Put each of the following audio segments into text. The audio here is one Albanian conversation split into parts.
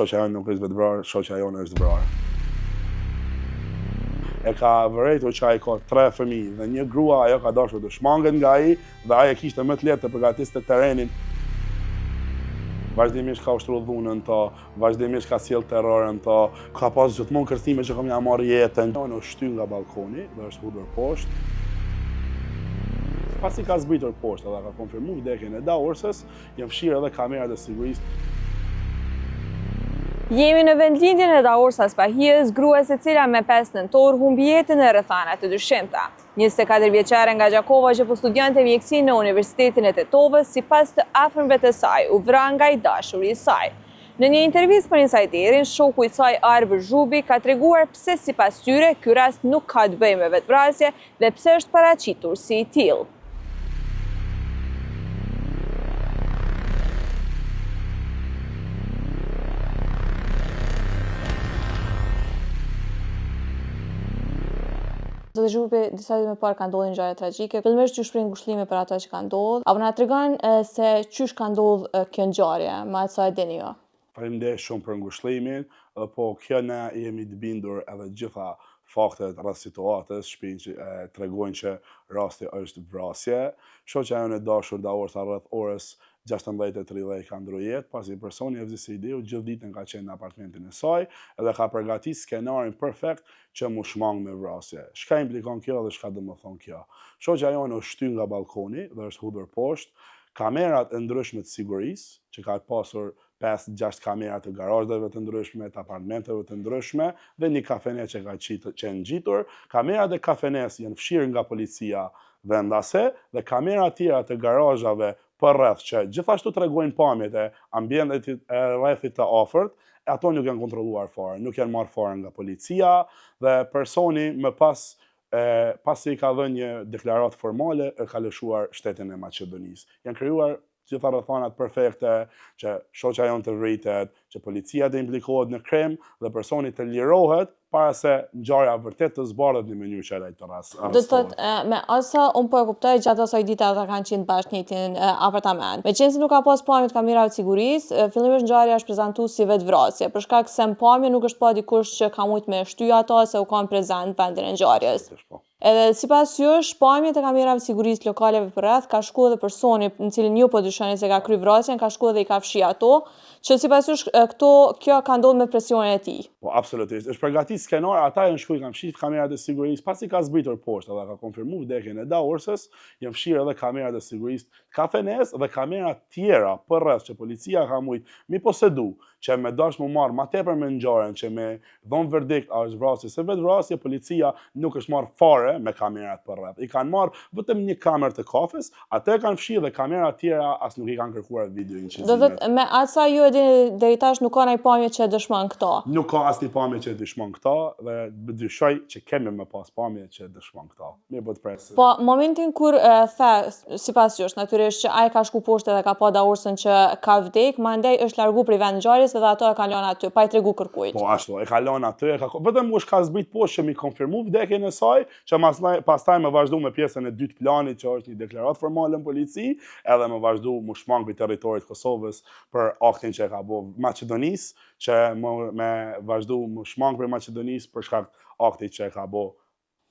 shoqja jonë nuk është vetë vrarë, shoqja jonë është vrarë. E ka vërejtur që ai ka 3 fëmijë dhe një grua, ajo ka dashur të shmanget nga ai dhe ai e kishte më të lehtë të përgatiste terrenin. Vazhdimisht ka ushtruar dhunën to, vazhdimisht ka sjell terrorën to, ka pas gjithmonë kërthime që kam ja marrë jetën. Unë u shty nga balkoni dhe është hudur poshtë. Pasi ka zbritur poshtë dhe ka konfirmuar vdekjen e Daorsës, janë fshirë edhe kamerat e sigurisë. Jemi në vendlindjen e Daorsës Pahijës, gruas e cila me 5 nëntor humbi jetën në rrethana të dyshimta. 24 vjeçare nga Gjakova që po studionte mjekësi në Universitetin e Tetovës, sipas të afërmëve të saj, u vra nga i dashuri i saj. Në një intervistë për Insajderin, shoku i saj Arber Zhubi ka treguar pse sipas tyre ky rast nuk ka të bëjë me vetvrasje dhe pse është paraqitur si i tillë. Zotë Zhubi, disa ditë më parë ka ndodhur një ngjarje tragjike. Fillimisht ju shpreh ngushëllime për ato që ka ndodhur. Apo na tregon se çysh ka ndodhur kjo ngjarje, me atë sa e dini ju? Faleminderit shumë për ngushëllimin, po kjo ne jemi të bindur edhe gjitha faktet rreth situatës tregojnë që rasti është vrasje. Shoqja jonë e dashur Daorsa rreth orës 16:30 ka ndruar jetë, pasi personi e Evzisejdiu gjithë ditën ka qenë në apartamentin e saj edhe ka përgatitur skenarin perfekt që mu shmang me vrasje. Çka implikon kjo dhe çka do të thonë kjo? Shoqja jonë u shty nga balkoni dhe është hudur poshtë. Kamerat e ndryshme të sigurisë, që ka pasur 5-6 kamera të garazheve të ndryshme, të apartamenteve të ndryshme dhe një kafene që ka qenë ngjitur. Kamerat e kafenes janë fshirë nga policia vendase dhe kamera tjera të garazhave për rreth që gjithashtu tregojnë pamjet e ambientit e rrethit të afërt, ato nuk janë kontrolluar fare, nuk janë marrë fare nga policia dhe personi më pasi ka dhënë një deklaratë formale e ka lëshuar shtetin e Maqedonisë. Janë krijuar gjitha rrethanat perfekte që shoqja jonë të rritet, që policia të implikohet në krim dhe personi të lirohet para se ngjarja vërtet të zbardhet në mënyrë që ai të arrestohet. Do të thotë, me asa unë po e kuptoj gjatë asaj dite ata kanë qenë bashkë në njëjtin apartament. Meqense nuk ka pas pamje të kamerave të sigurisë, fillimisht ngjarja është prezantuar si vetvrasje, për shkak se në pamje nuk është pa dikush që ka mujt me shty ato se u kanë prezant vendin e ngjarjes. Edhe sipas jush, pamjet e kamerave të sigurisë lokaleve për rreth ka shkuar edhe personi në cilin ju po dyshoni se ka kryer vrasjen, ka shkuar dhe i ka fshi ato, që sipas jush kjo ka ndodhur me presionin e tij. Po absolutisht. Është përgatitur skenar, ata janë shkuar kanë fshir kamerat e sigurisë, pasi ka zbritur poshtë dhe ka konfirmuar vdekjen e Daorsës, janë fshirë edhe kamerat e sigurisë kafenes dhe kamera tjera për rreth që policia ka mujt mi posedu, që me dash më marrë ma tepër me ngjarjen, që me dhon verdikt a është vrasje se vetvrasje, policia nuk është marrë fare me kamerat për rreth. I kanë marrë vetëm një kamerë të kafes, atë kanë fshirë dhe kamerat tjera as nuk i kanë kërkuar video incizimet. Do thotë me atë sa ju e dini deri tash nuk ka ndonjë pamje që dëshmon këto. Nuk ka asnjë pamje që dëshmon këto dhe dyshoj që kemi më pas pamje që dëshmon këto. Mirë po të presim. Po momentin kur sipas jush natyrisht që ai ka shku poshtë dhe ka pa Daorsën që ka vdek, mandej është largu prej vend ngjarjes dhe ato e kanë lënë aty, pa i tregu kërkujt. Po ashtu, e ka lënë aty, vetëm u ka zbrit poshtë që mi konfirmu vdekjen e saj, që pastaj më vazhdu me pjesën e dytë planit që është një deklaratë formale në polici, edhe më vazhdu mu shmang mbi territorit Kosovës për aktin që e ka bërë Maqedonisë, që me vazhdu mu shmang për Maqedonisë për shkak aktit që e ka bërë.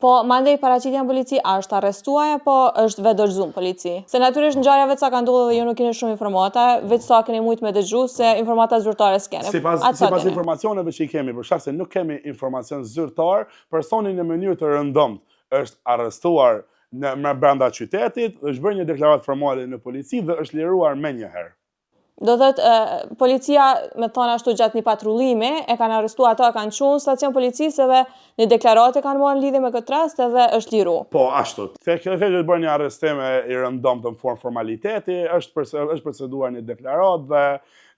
Po, mandej paraqitja në polici, a është arrestuar apo është vetë dorëzuar polici? Se natyrisht ngjarja vetë sa ka ndodhur dhe ju nuk keni shumë informata, vetë sa keni mujt me dëgju se informata zyrtare s'keni. Sipas informacioneve që i kemi, për shkak se nuk kemi informacion zyrtar, personi në mënyrë të rëndomt është arrestuar në brenda qytetit, është bërë një deklaratë formale në polici dhe është liruar menjëherë. Do thotë, policia, me thonë ashtu gjatë një patrullimi, e kanë arrestuar ato, kanë çuar në stacion policisë edhe në deklaratë kanë marrë lidhje me këtë rast edhe është liru. Po, ashtu. Kjo është bërë një arrestim i rëndomt në formë formaliteti, është proceduar një deklaratë dhe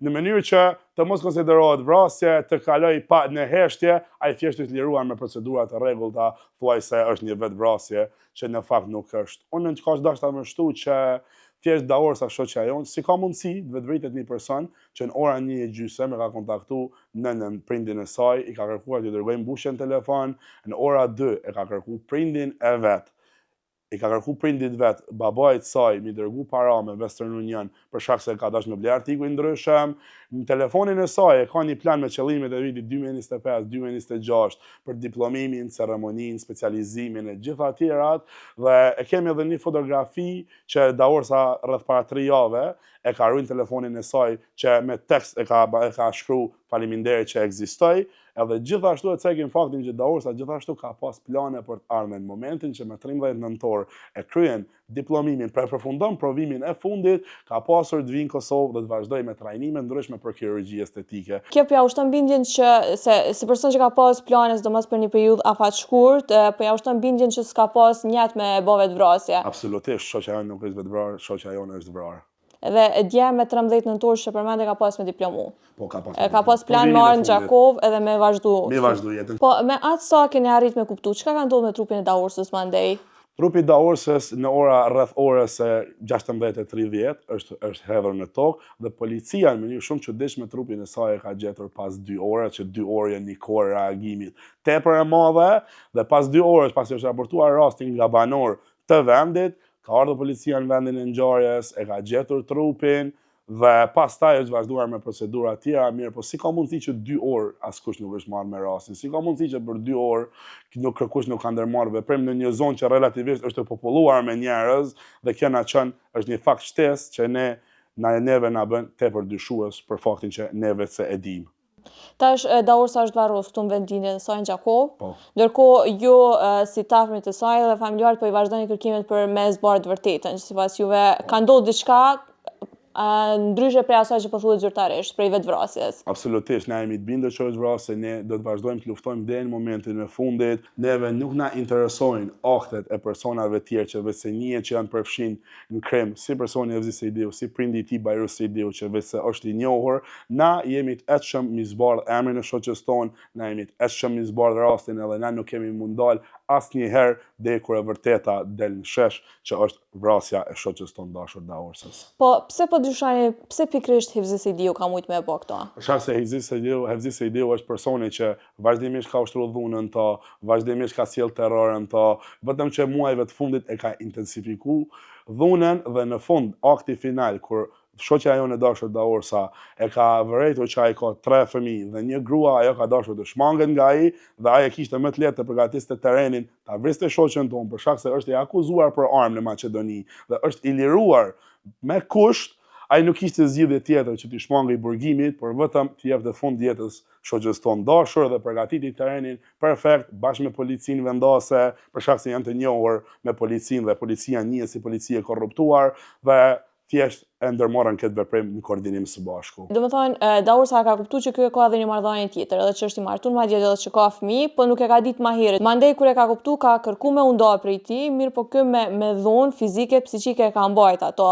në mënyrë që të mos konsiderohet vrasje, të kaloj pa në heshtje, ai thjesht është liruar me procedura të rregullta, thuajse është një vetvrasje, që në fakt nuk është. Unë ka dashur ta shtu që thjesht Daorsa shoqja jonë, si ka mundësi të vetvritet një person që në ora 1:30 e ka kontaktu nënën prindin e saj, i ka kërkuar të dërgojë mbushje në telefon, në ora 2 e ka kërkuar prindin e vet. I ka kërkuar prindit vet, babait saj, mi dërgu para me Western Union për shkak se ka dashur me ble artikuj ndryshëm, Në telefonin e saj e ka një plan me qëllimet e vitit 2025-2026 për diplomimin, ceremoninë, specializimin e gjitha tjerat dhe e kemi edhe një fotografi që Daorsa rreth para 3 jave e ka ruajtur telefonin e saj që me tekst e ka shkruar faleminderit që ekzistoj, edhe gjithashtu e cekim faktin që Daorsa gjithashtu ka pas plane për të ardhmen në momentin që me 13 nëntor e kryen diplomimin, përfundon provimin e fundit, ka pasur të vinë në Kosovë dhe të vazhdoj me trajnime ndryshme për kirurgji estetike. Kjo ja ushton bindjen që si person që ka pas plane sidomos për një periudhë afat shkurt, ja ushton bindjen që s'ka pas njët me bë vetvrasje. Absolutisht, shoqja jonë nuk është vetvrarë, shoqja jonë është vrarë. Edhe dje me 13 nëntor që përmende ka pas me diplomu. Po, ka pas. Ka pas plan me arë në Gjakov edhe me vazhdu. Me vazhdu jetën. Po, me atë sa keni arrit me kuptu, çka ka ndodhur me trupin e Daorsës mandej? Trupi Daorsës në rreth orës 16:30 është hedhur në tokë dhe policia në mënyrë shumë çuditshme trupin e saj e ka gjetur pas 2 orë, që 2 orë janë një kohë reagimit tepër e madhe dhe pas 2 orësh pasi është raportuar rasti nga banor të vendit, ka ardhur policia në vendin e ngjarjes, e ka gjetur trupin dhe pastaj është vazhduar me procedura tjera, mirë, po si ka mundësi që 2 orë askush nuk është marrë me rastin? Si ka mundësi që për 2 orë kërkush nuk ka ndërmarrë veprim në një zonë që relativisht është e populluar me njerëz dhe kjo na çon është një fakt shtesë që neve na bën tepër dyshues për faktin që neve se e dimë. Tash Daorsa është varros këtu në vendinjen e saj në Gjakov, Po. ndërkohë ju si tafmit e saj dhe familjarët po i vazhdoni kërkimet për me zbarë të vërtetën, që sipas juve ka ndodhur diçka ndryshe prej asaj që po thuhet zyrtarisht, prej vetvrasjes. Absolutisht, ne jemi të bindur që është vrasje, ne do të vazhdojmë të luftojmë deri në momentin e fundit. Neve nuk na interesojnë aktet e personave tjerë që vetë se njihen që janë përfshin në krim, si personi Evzi Sejdiu, si prindi i tij Bajrus Sejdiu, që vetë se është i njohur. Na jemi të etshëm mi zbardh emrin e shoqës tonë, na jemi të etshëm mi zbardh rastin edhe na nuk kemi mund dal asnjëherë deri kur e vërteta del në shesh që është vrasja e shoqës tonë dashur Daorsës. Po, pse pikërisht Evzi Sejdiu ka mujt me e bë këto? Për shkak se Evzi Sejdiu është personi që vazhdimisht ka ushtruar dhunën to, vazhdimisht ka sjell terrorën to, vetëm që muajve të fundit e ka intensifikuar dhunën dhe në fund akti final kur shoqja jonë e dashur Daorsa e ka vërejtur që ai ka 3 fëmijë dhe një grua, ajo ka dashur të shmanget nga ai dhe ai e kishte më të lehtë të përgatiste terrenin, ta vriste shoqën tonë për shkak se është i akuzuar për armë në Maqedoni dhe është i liruar me kusht. Ai nuk kishte zgjidhje tjetër që t'i shmangej burgimit, por vetëm t'i jepte fund jetës shoqës tonë dashur dhe përgatiti terrenin perfekt bashkë me policinë vendase, për shkak se janë të njohur me policinë dhe policia njihet si policie korruptuar dhe thjesht e ndërmorën këtë veprim në koordinim së bashku. Domethënë, Daorsa ka kuptuar që ky ka edhe një marrëdhënie tjetër, edhe që është i martuar madje edhe që ka fëmijë, po nuk e ka ditë më herët. Mandej kur e ka kuptuar ka kërkuar me u nda prej tij, mirë po ky me dhunë fizike, psiqike e ka mbajt ato.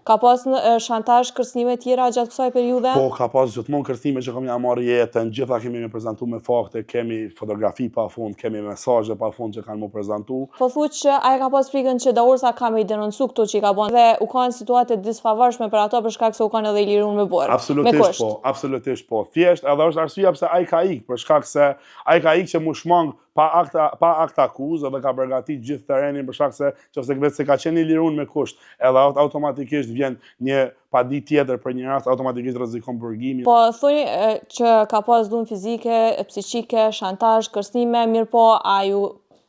Ka pas shantazh, kërcënime të tjera gjatë kësaj periudhe? Po, ka pas gjithmonë kërcënime që kam ja marrë jetën, gjitha kemi me prezantuar me fakte, kemi fotografi pafund, kemi mesazhe pafund që kanë më prezantuar. Po thuhet që ai ka pas frikën që Daorsa ka me i denoncu këto që i ka bën dhe u kanë situatë disfavorshme për ato për shkak se u kanë edhe i liruar me burg. Absolutisht po, absolutisht po. Thjesht edhe është arsyeja pse ai ka ikë, për shkak se ai ka ikë që mu shmang pa akt akuzë dhe ka përgatitur gjithë terrenin për shkak se nëse vetë se ka qenë i liruar me kusht, edhe automatikisht vjen një paditë tjetër për një rast, automatikisht rrezikon burgimin. Po thoni që ka pas dhunë fizike, psiqike, shantazh, kërcënime, mirë po ai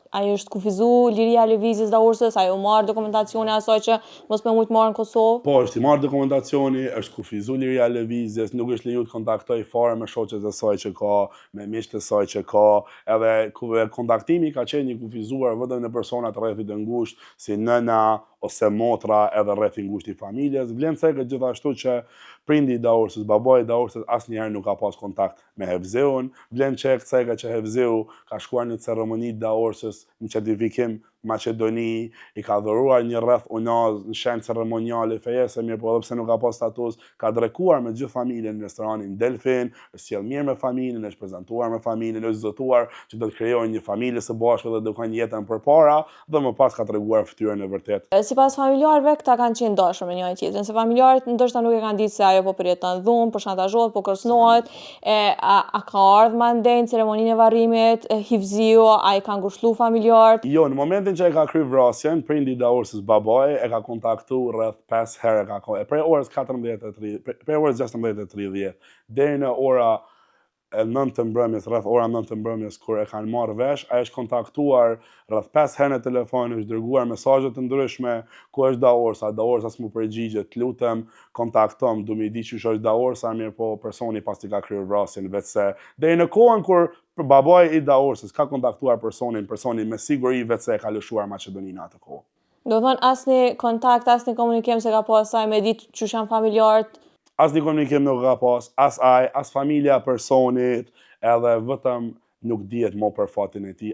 është kufizu liria e lëvizjes Daorsës, ai u marr dokumentacioni asaj që mos më mujt marrë në Kosovë. Po, është i marrë dokumentacioni, është kufizu liria e lëvizjes, nuk është lejuar të kontaktoj fare me shoqet e saj që ka, me miqtë e saj që ka, edhe kontaktimi ka qenë një kufizuar vetëm në persona të rrethit të ngushtë, si nëna ose motra edhe rreth i ngushtë i familjes. Vlen cekë gjithashtu që prindi i Daorsës, babai i Daorsës asnjëherë nuk ka pas kontakt me Evziun. Vlen cekë që Evziu ka shkuar në ceremoni të Daorsës në certifikim Maqedoni, i ka dhuruar një rreth unaz në shenjë ceremoniale fejese, mirë po edhe pse nuk ka pas status, ka drekuar me gjithë familjen në restoranin Delfin, është sjell mirë me familjen, është prezantuar me familjen, është zotuar që do të krijojnë një familje së bashku dhe do kanë jetën përpara dhe më pas ka treguar fytyrën e vërtetë. Sipas familjarëve këta kanë qenë dashur me njëri tjetrin, se familjarët ndoshta nuk e kanë ditë se ajo po përjeton dhunë, po shantazhohet, po kërcënohet, a ka ardhur mandej në ceremoninë e varrimit, Hivziu, ai ka ngushëlluar familjarët. Jo, në momentin momentin që e ka kry vrasjen, prindi i Daorsës babaj e ka kontaktu rreth 5 herë ka kohë. Prej orës 16:30 deri në ora 9 të mbrëmjes, rreth ora 9 të mbrëmjes, kur e kanë marrë vesh, ai është kontaktuar rreth 5 herë në telefon, është dërguar mesazhe të ndryshme, ku është Daorsa, Daorsa s'mu përgjigjet, lutem, kontaktom, du mi di që është Daorsa, mirë po personi pas t'i ka kryer vrasjen, vetëse deri në kohën kur babaj i Daorsës ka kontaktuar personi me siguri vetëse e ka lëshuar Maqedoninë atë kohë. Do thonë asnjë kontakt, asnjë komunikim se ka pas asaj me ditë që janë familjarët. Asnjë komunikim nuk ka pas, as ai, as familja e personit, edhe vetëm nuk dihet më për fatin e tij.